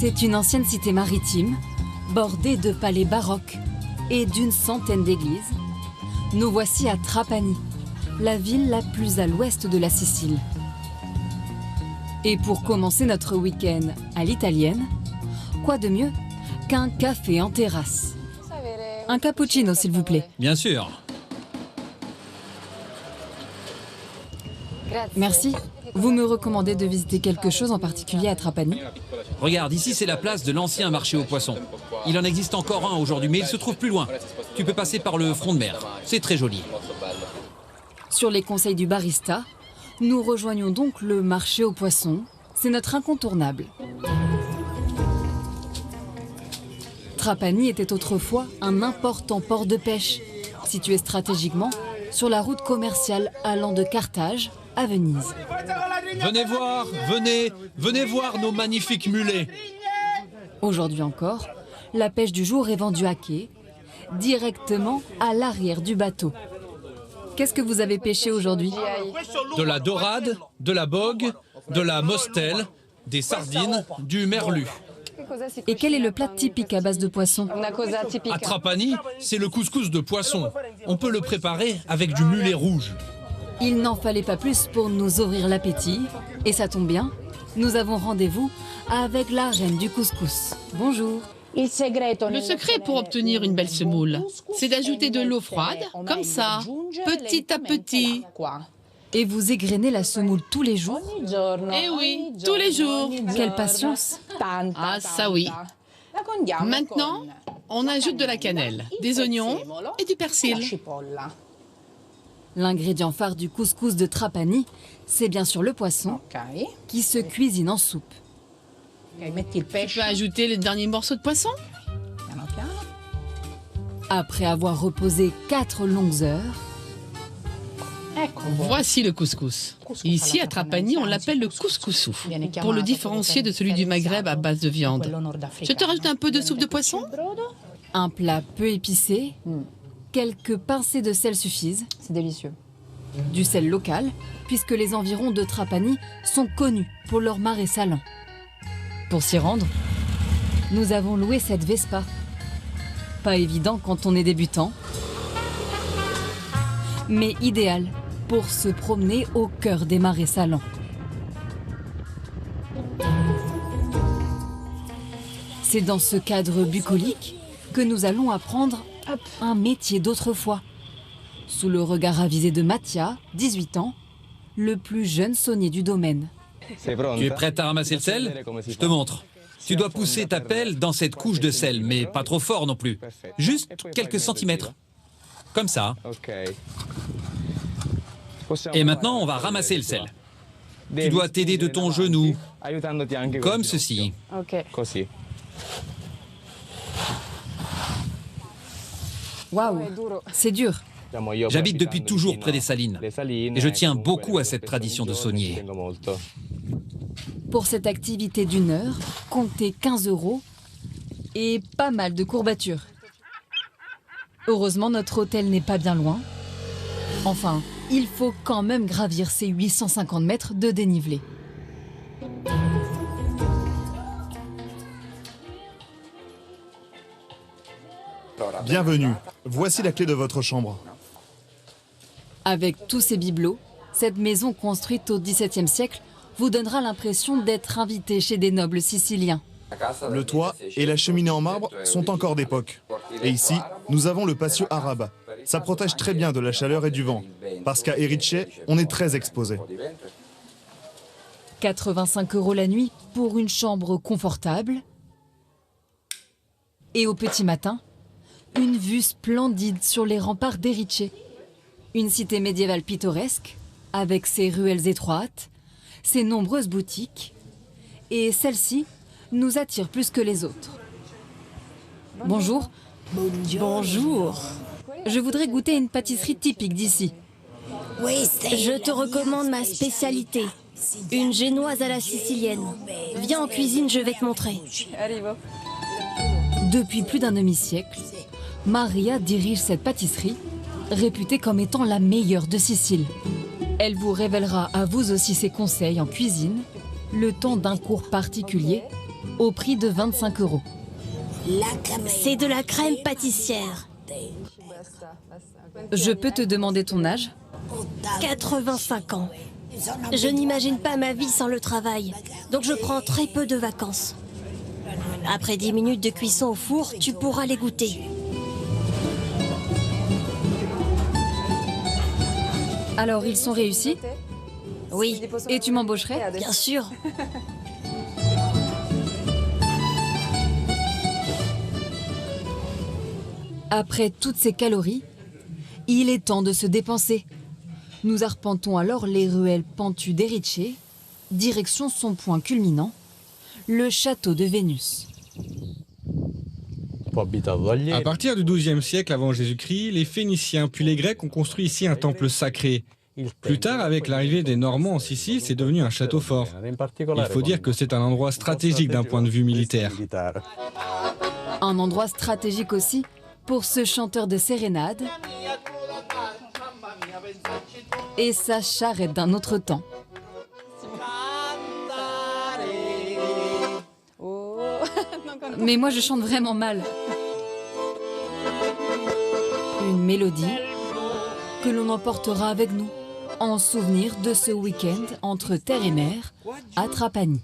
C'est une ancienne cité maritime, bordée de palais baroques et d'une centaine d'églises. Nous voici à Trapani, la ville la plus à l'ouest de la Sicile. Et pour commencer notre week-end à l'italienne, quoi de mieux qu'un café en terrasse? Un cappuccino, s'il vous plaît. Bien sûr. Merci. Vous me recommandez de visiter quelque chose en particulier à Trapani? Regarde, ici c'est la place de l'ancien marché aux poissons. Il en existe encore un aujourd'hui, mais il se trouve plus loin. Tu peux passer par le front de mer. C'est très joli. Sur les conseils du barista, nous rejoignons donc le marché aux poissons. C'est notre incontournable. Trapani était autrefois un important port de pêche, situé stratégiquement sur la route commerciale allant de Carthage à Venise. Venez voir nos magnifiques mulets. Aujourd'hui encore, la pêche du jour est vendue à quai, directement à l'arrière du bateau. Qu'est-ce que vous avez pêché aujourd'hui? De la dorade, de la bogue, de la mostelle, des sardines, du merlu. Et quel est le plat typique à base de poisson? À Trapani, c'est le couscous de poisson. On peut le préparer avec du mulet rouge. Il n'en fallait pas plus pour nous ouvrir l'appétit. Et ça tombe bien, nous avons rendez-vous avec la reine du couscous. Bonjour. Le secret pour obtenir une belle semoule, c'est d'ajouter de l'eau froide, comme ça, petit à petit. Et vous égrenez la semoule tous les jours? Eh oui, tous les jours. Quelle patience! Ah, ça oui. Maintenant, on ajoute de la cannelle, des oignons et du persil. L'ingrédient phare du couscous de Trapani, c'est bien sûr le poisson, qui se cuisine en soupe. Tu peux ajouter les derniers morceaux de poisson. Après avoir reposé 4 longues heures, Voici le couscous. Ici, à Trapani, on l'appelle le couscoussou, pour le différencier de celui du Maghreb à base de viande. Je te rajoute un peu de soupe de poisson? un plat peu épicé, quelques pincées de sel suffisent. C'est délicieux. Du sel local, puisque les environs de Trapani sont connus pour leur marais salant. Pour s'y rendre, nous avons loué cette Vespa. Pas évident quand on est débutant, mais idéal pour se promener au cœur des marais salants. C'est dans ce cadre bucolique que nous allons apprendre un métier d'autrefois. Sous le regard avisé de Mattia, 18 ans, le plus jeune saunier du domaine. Tu es prête à ramasser le sel? Je te montre. Tu dois pousser ta pelle dans cette couche de sel, mais pas trop fort non plus. Juste quelques centimètres. Comme ça. Et maintenant, on va ramasser le sel. Tu dois t'aider de ton genou, comme ceci. Waouh, c'est dur. J'habite depuis toujours près des salines et je tiens beaucoup à cette tradition de saunier. Pour cette activité d'1 heure, comptez 15 € et pas mal de courbatures. Heureusement, notre hôtel n'est pas bien loin. Enfin, il faut quand même gravir ces 850 mètres de dénivelé. Bienvenue. Voici la clé de votre chambre. Avec tous ces bibelots, cette maison construite au XVIIe siècle vous donnera l'impression d'être invité chez des nobles siciliens. Le toit et la cheminée en marbre sont encore d'époque. Et ici, nous avons le patio arabe. Ça protège très bien de la chaleur et du vent, parce qu'à Erice, on est très exposé. 85 € la nuit pour une chambre confortable. Et au petit matin, une vue splendide sur les remparts d'Erice. Une cité médiévale pittoresque, avec ses ruelles étroites, ses nombreuses boutiques. Et celle-ci nous attire plus que les autres. Bonjour. Bonjour. Je voudrais goûter une pâtisserie typique d'ici. Je te recommande ma spécialité, une génoise à la sicilienne. Viens en cuisine, je vais te montrer. Depuis plus d'un demi-siècle, Maria dirige cette pâtisserie, réputée comme étant la meilleure de Sicile. Elle vous révélera à vous aussi ses conseils en cuisine, le temps d'un cours particulier au prix de 25 €. C'est de la crème pâtissière. Je peux te demander ton âge? 85 ans. Je n'imagine pas ma vie sans le travail, donc je prends très peu de vacances. Après 10 minutes de cuisson au four, tu pourras les goûter. Alors, ils sont réussis? Oui, Et tu m'embaucherais? bien sûr. Après toutes ces calories, il est temps de se dépenser. Nous arpentons alors les ruelles pentues d'Erice, direction son point culminant, le château de Vénus. À partir du XIIe siècle avant Jésus-Christ, les Phéniciens puis les Grecs ont construit ici un temple sacré. Plus tard, avec l'arrivée des Normands en Sicile, c'est devenu un château fort. Il faut dire que c'est un endroit stratégique d'un point de vue militaire. Un endroit stratégique aussi pour ce chanteur de sérénade et sa charrette d'un autre temps. Mais moi je chante vraiment mal. Une mélodie que l'on emportera avec nous en souvenir de ce week-end entre terre et mer à Trapani.